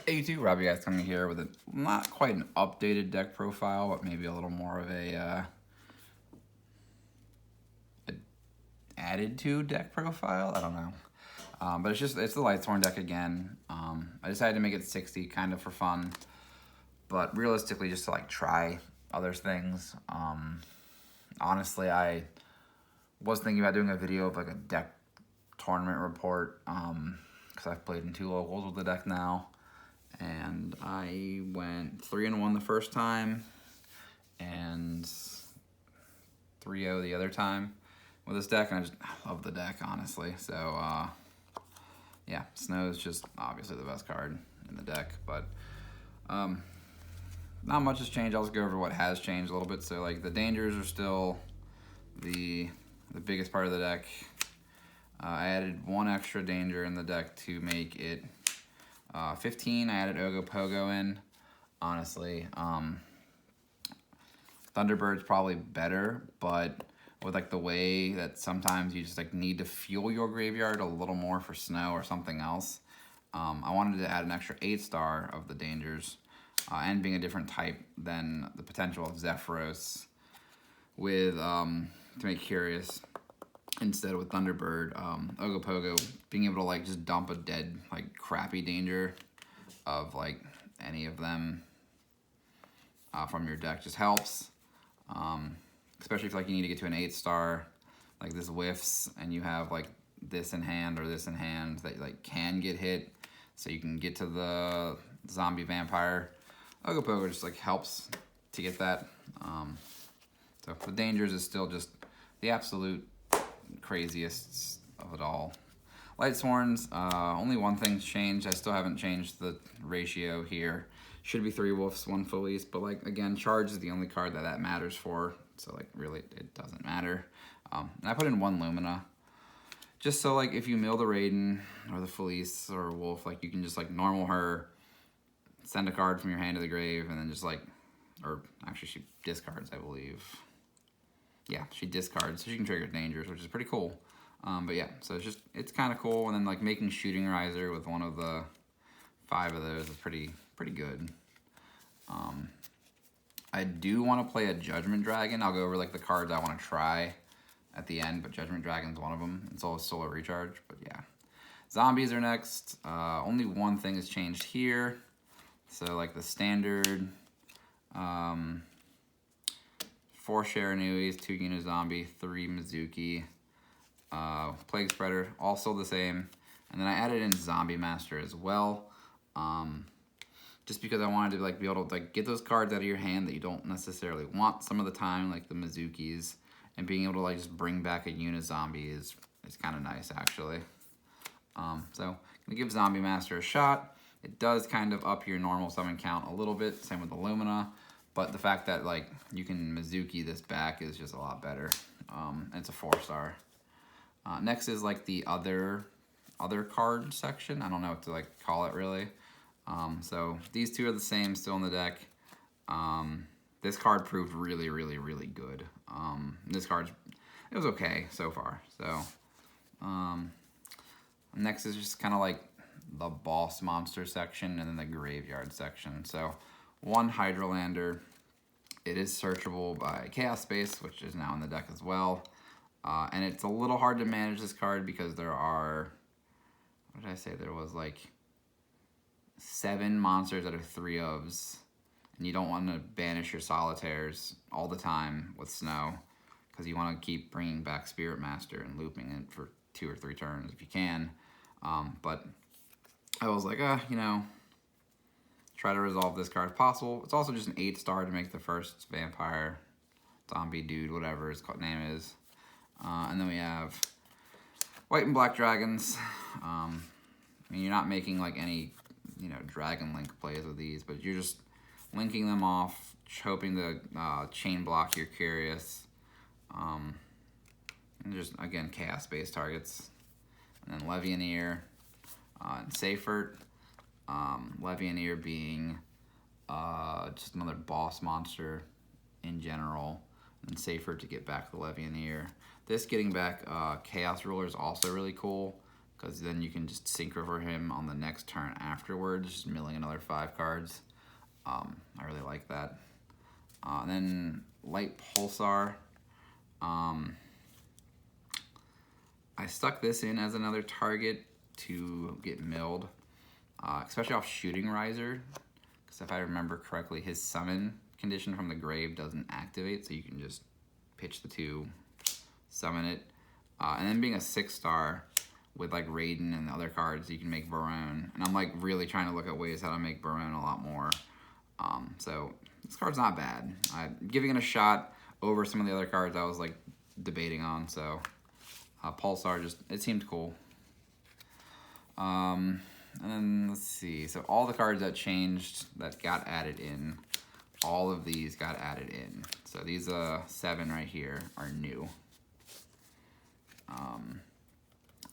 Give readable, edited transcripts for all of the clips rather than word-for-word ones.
Hey YouTube, Robbie guys coming here with not quite an updated deck profile, but maybe a little more of a added to deck profile. I don't know, but it's the Lightsworn deck again. I decided to make it 60 kind of for fun, but realistically just to like try other things. Honestly, I was thinking about doing a video of like a deck tournament report because I've played in 2 locals with the deck now. And I went 3-1 the first time and 3-0 the other time with this deck, and I love the deck, honestly. So yeah, Snow is just obviously the best card in the deck, but not much has changed. I'll just go over what has changed a little bit. So like the dangers are still the biggest part of the deck. I added 1 extra danger in the deck to make it 15. I added Ogopogo in. Honestly, Thunderbird's probably better, but with like the way that sometimes you just like need to fuel your graveyard a little more for Snow or something else, I wanted to add an extra 8-star of the dangers, and being a different type than the potential of Zephyros with to make Curious. Instead with Thunderbird, Ogopogo being able to like just dump a dead like crappy danger of like any of them from your deck just helps, especially if like you need to get to an 8-star, like this whiffs and you have like this in hand or this in hand that like can get hit, so you can get to the zombie vampire. Ogopogo just like helps to get that. So the dangers is still just the absolute craziest of it all. Lightsworn's, only one thing's changed. I still haven't changed the ratio here. Should be 3 wolves, 1 Felice, but like again, charge is the only card that matters for, so like really it doesn't matter. And I put in 1 Lumina, just so like if you mill the Raiden or the Felice or Wolf, like you can just like normal her, send a card from your hand to the grave, and then just like, or actually she discards, I believe. Yeah, she discards, so she can trigger dangers, which is pretty cool. But yeah, so it's kind of cool. And then like making Shooting Riser with 1 of the 5 of those is pretty good. I do want to play a Judgment Dragon. I'll go over like the cards I want to try at the end, but Judgment Dragon's one of them. It's all a Solar Recharge, but yeah. Zombies are next. Only one thing has changed here. So like the standard 4 Sharanuis, 2 Unizombie, 3 Mizuki, Plague Spreader, also the same. And then I added in Zombie Master as well, just because I wanted to like be able to like get those cards out of your hand that you don't necessarily want some of the time, like the Mizukis, and being able to like just bring back a Unizombie is kind of nice actually. So I'm gonna give Zombie Master a shot. It does kind of up your normal summon count a little bit, same with the Lumina. But the fact that like you can Mizuki this back is just a lot better. And it's a 4-star. Next is like the other card section. I don't know what to like call it really. So these 2 are the same, still in the deck. This card proved really good. This card, it was okay so far. So next is just kind of like the boss monster section and then the graveyard section. So 1 Hydra Lander. It is searchable by Chaos Space, which is now in the deck as well. And it's a little hard to manage this card because there are, what did I say? There was like 7 monsters out of 3 ofs. And you don't want to banish your solitaires all the time with Snow, because you want to keep bringing back Spirit Master and looping it for 2 or 3 turns if you can. But I was like, you know, try to resolve this card if possible. It's also just an 8-star to make the first vampire, zombie dude, whatever his name is. And then we have white and black dragons. I mean, you're not making like any, you know, dragon link plays with these, but you're just linking them off, hoping to chain block your Curious. And just, again, chaos-based targets. And then Levianeer and Seifert. Levianeer being just another boss monster in general, and Seifert to get back the Levianeer. This getting back Chaos Ruler is also really cool, because then you can just synchro for him on the next turn afterwards, just milling another 5 cards. I really like that. And then Light Pulsar. I stuck this in as another target to get milled, especially off Shooting Riser, because if I remember correctly, his summon condition from the grave doesn't activate, so you can just pitch the 2, summon it, and then being a 6-star with like Raiden and the other cards, you can make Barone, and I'm like really trying to look at ways how to make Barone a lot more. So this card's not bad. I'm giving it a shot over some of the other cards I was like debating on, so Pulsar it seemed cool. And then let's see, so all the cards that changed, that got added in, all of these got added in. So these 7 right here are new.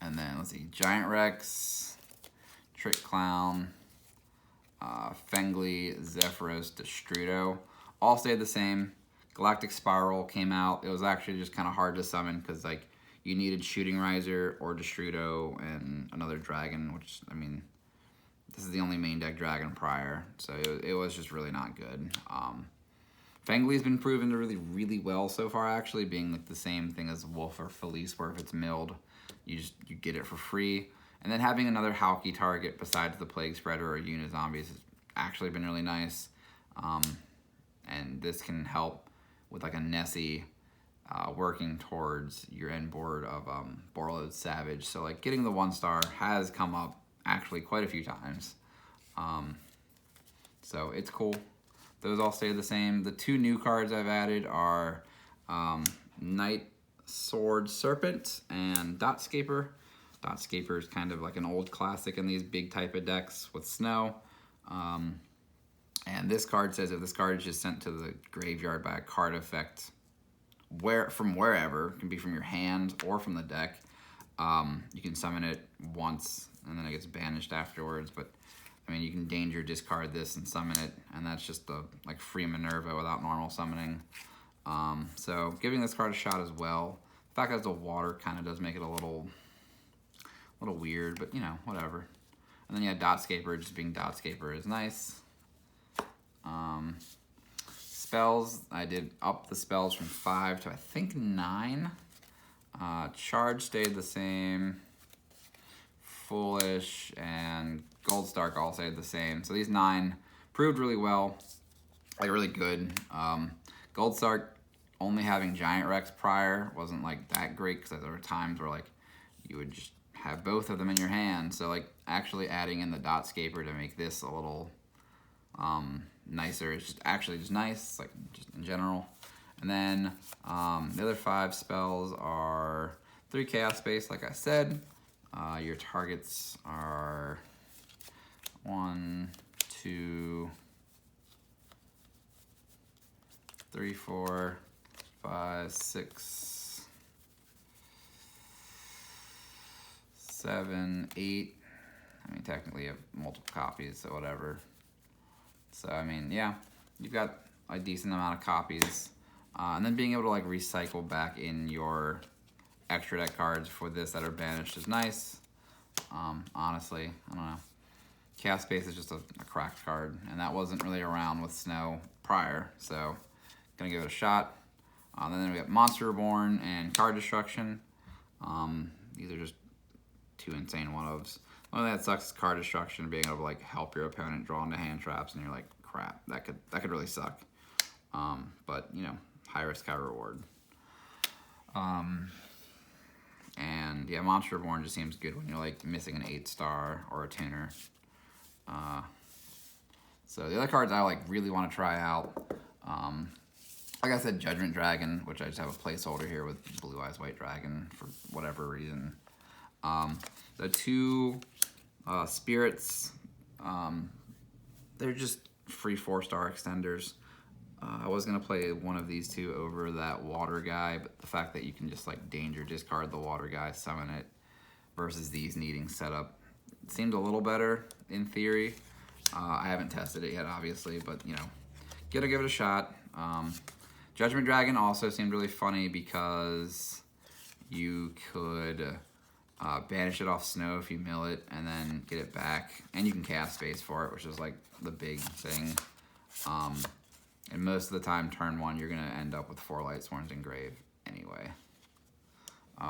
And then let's see, Giant Rex, Trick Clown, Fengli, Zephyros, Destrudo, all stayed the same. Galactic Spiral came out. It was actually just kind of hard to summon because like you needed Shooting Riser or Destrudo and another dragon, which, I mean, this is the only main deck dragon prior, so it was just really not good. Fengli's been proven to really well so far, actually, being like the same thing as Wolf or Felice, where if it's milled, you get it for free. And then having another Hauki target besides the Plague Spreader or Unizombies has actually been really nice. And this can help with like a Nessie working towards your end board of Borreload Savage. So like getting the 1-star has come up actually quite a few times. So it's cool. Those all stay the same. The 2 new cards I've added are Night Sword Serpent and Dotscaper. Dotscaper is kind of like an old classic in these big type of decks with snow. And this card says if this card is just sent to the graveyard by a card effect, from wherever, it can be from your hand or from the deck, you can summon it once and then it gets banished afterwards. But I mean, you can danger discard this and summon it, and that's just like free Minerva without normal summoning. So giving this card a shot as well. The fact that it's a water kind of does make it a little weird, but you know, whatever. And then yeah, Dotscaper, just being Dotscaper is nice. Spells, I did up the spells from 5 to I think 9. Charge stayed the same. Foolish and Goldstark all stayed the same. So these 9 proved really well, like really good. Goldstark only having Giant Rex prior wasn't like that great because there were times where like you would just have both of them in your hand. So like actually adding in the Dotscaper to make this a little nicer is just nice, like just in general. And then the other 5 spells are 3 Chaos Space, like I said. Your targets are 1, 2, 3, 4, 5, 6, 7, 8. I mean, technically you have multiple copies, so whatever. So, I mean, yeah, you've got a decent amount of copies. And then being able to, like, recycle back in your extra deck cards for this that are banished is nice. Honestly, I don't know. Chaos Space is just a cracked card, and that wasn't really around with Snow prior, so gonna give it a shot. Then we got Monster Reborn and Card Destruction. These are just 2 insane one-ofs. One thing that sucks is Card Destruction, being able to like help your opponent draw into hand traps, and you're like, crap, that could really suck. But you know, high risk, high reward. And yeah, Monster Reborn just seems good when you're like missing an 8-star or a tuner. So the other cards I like really want to try out, like I said, Judgment Dragon, which I just have a placeholder here with Blue Eyes White Dragon for whatever reason. The 2 Spirits, they're just free 4-star extenders. I was going to play one of these 2 over that water guy, but the fact that you can just like danger discard the water guy, summon it, versus these needing setup seemed a little better in theory. I haven't tested it yet, obviously, but you know, gotta give it a shot. Judgment Dragon also seemed really funny because you could Banish it off snow if you mill it, and then get it back. And you can cast space for it, which is like the big thing. And most of the time, turn 1, you're going to end up with 4 Lightsworns in grave anyway.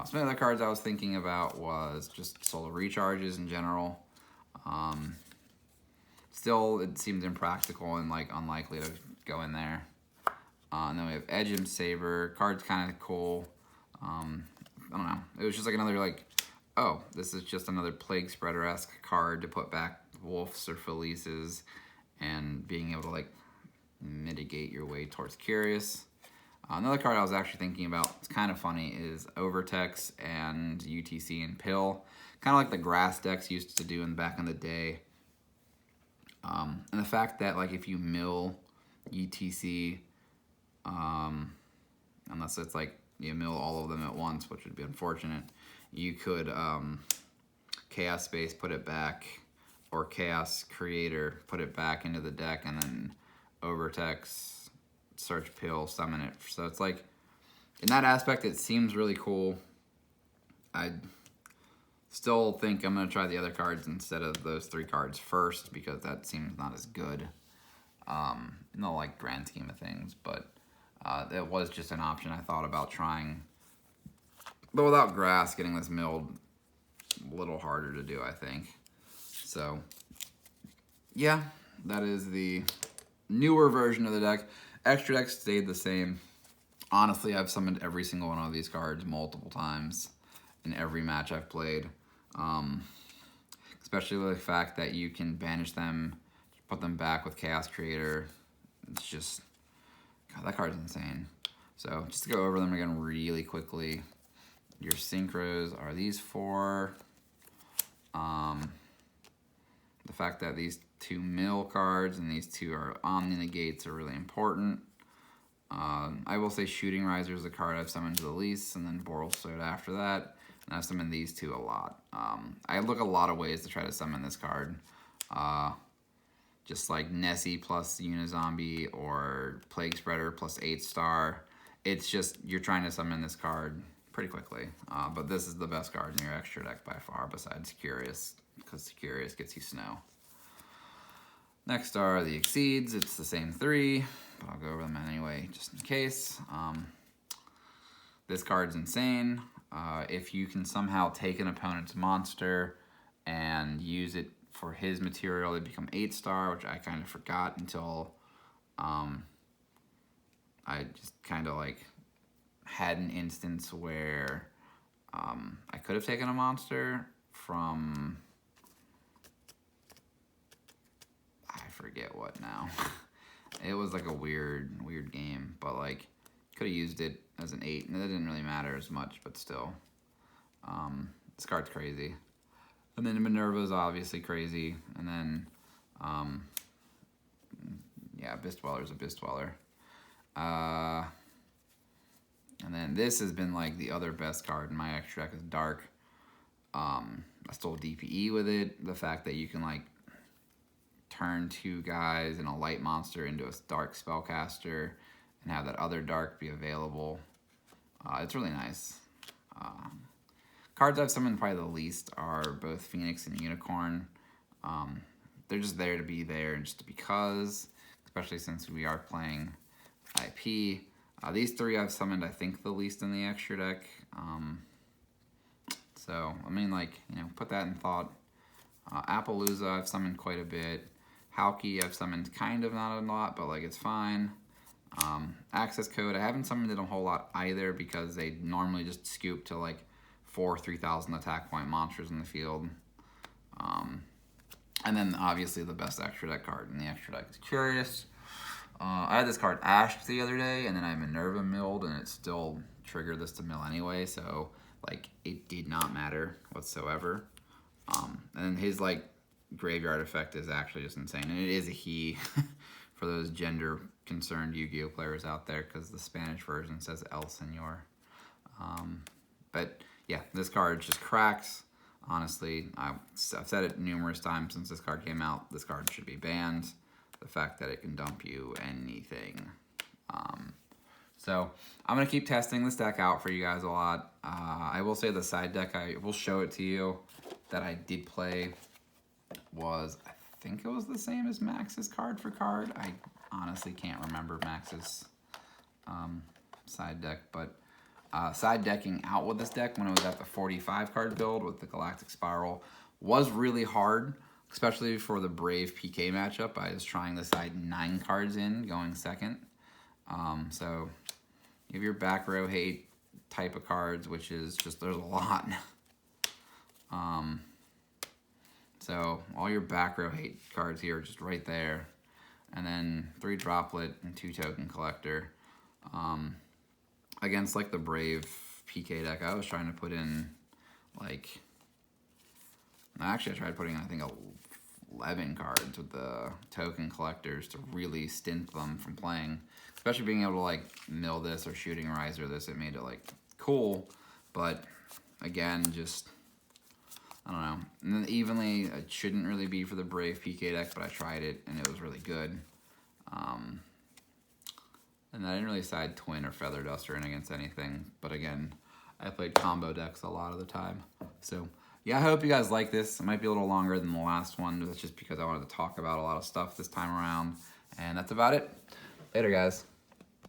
Some other cards I was thinking about was just solar recharges in general. Still, it seems impractical and like unlikely to go in there. And then we have Edge Saber. Card's kind of cool. I don't know. It was just like another like, oh, this is just another Plague Spreader-esque card to put back Wolves or Felices, and being able to like mitigate your way towards Curious. Another card I was actually thinking about, it's kind of funny, is Overtex and UTC and Pill. Kind of like the grass decks used to do back in the day. And the fact that like if you mill UTC, unless it's like you mill all of them at once, which would be unfortunate, you could Chaos Space, put it back, or Chaos Creator, put it back into the deck, and then Overtex, search Pill, summon it. So it's like, in that aspect, it seems really cool. I still think I'm going to try the other cards instead of those 3 cards first, because that seems not as good in the like grand scheme of things. But it was just an option I thought about trying. But without grass, getting this milled a little harder to do, I think. So yeah, that is the newer version of the deck. Extra deck stayed the same. Honestly, I've summoned every single one of these cards multiple times in every match I've played. Especially the fact that you can banish them, put them back with Chaos Creator. It's just, God, that card's insane. So just to go over them again really quickly. Your Synchros are these 4. The fact that these 2 mill cards and these 2 are Omni Negates are really important. I will say Shooting Riser is a card I've summoned to the least, and then Boral Soda after that. And I've summoned these 2 a lot. I look a lot of ways to try to summon this card. Just like Nessie plus Unizombie, or Plague Spreader plus 8-star. It's just, you're trying to summon this card pretty quickly. But this is the best card in your extra deck by far, besides Curious, because Curious gets you snow. Next are the Exceeds. It's the same 3, but I'll go over them anyway, just in case. This card's insane. If you can somehow take an opponent's monster and use it for his material, they become 8-star, which I kind of forgot until I just kind of like had an instance where I could have taken a monster from, I forget what now. It was like a weird game, but like could have used it as an 8, and it didn't really matter as much, but still. This card's crazy. And then Minerva is obviously crazy, and then yeah, Abyss Dweller is Abyss Dweller. And then this has been like the other best card in my extra deck is Dark. I stole DPE with it. The fact that you can like turn 2 guys and a light monster into a dark spellcaster and have that other dark be available. It's really nice. Cards I've summoned probably the least are both Phoenix and Unicorn. They're just there to be there just because, especially since we are playing IP. These 3 I've summoned, I think, the least in the extra deck. So, I mean, like, you know, put that in thought. Appaloosa I've summoned quite a bit. Hauki I've summoned kind of not a lot, but, like, it's fine. Access Code, I haven't summoned it a whole lot either because they normally just scoop to, like, 4 3,000 attack point monsters in the field. And then, obviously, the best extra deck card in the extra deck is Curious. I had this card Ashed the other day, and then I Minerva milled, and it still triggered this to mill anyway, so, like, it did not matter whatsoever. And then his, like, graveyard effect is actually just insane, and it is a he for those gender-concerned Yu-Gi-Oh! Players out there, because the Spanish version says El Señor. But, yeah, this card just cracks. Honestly, I've said it numerous times since this card came out. This card should be banned. The fact that it can dump you anything. So I'm going to keep testing this deck out for you guys a lot. I will say the side deck, I will show it to you, that I did play was, I think it was the same as Max's card for card. I honestly can't remember Max's side deck, but side decking out with this deck when it was at the 45 card build with the Galactic Spiral was really hard, especially for the Brave PK matchup. I was trying to side 9 cards in, going second. So you have your back row hate type of cards, which is just, there's a lot. So all your back row hate cards here are just right there. And then 3 droplet and 2 token collector. Against like the Brave PK deck, I was trying to put in like, actually I tried putting in, I think, 11 cards with the token collectors to really stint them from playing. Especially being able to like mill this or shooting riser this, it made it like cool. But again, just, I don't know. And then evenly, it shouldn't really be for the Brave PK deck, but I tried it and it was really good. And I didn't really side Twin or Feather Duster in against anything. But again, I played combo decks a lot of the time. So yeah, I hope you guys like this. It might be a little longer than the last one. That's just because I wanted to talk about a lot of stuff this time around. And that's about it. Later, guys.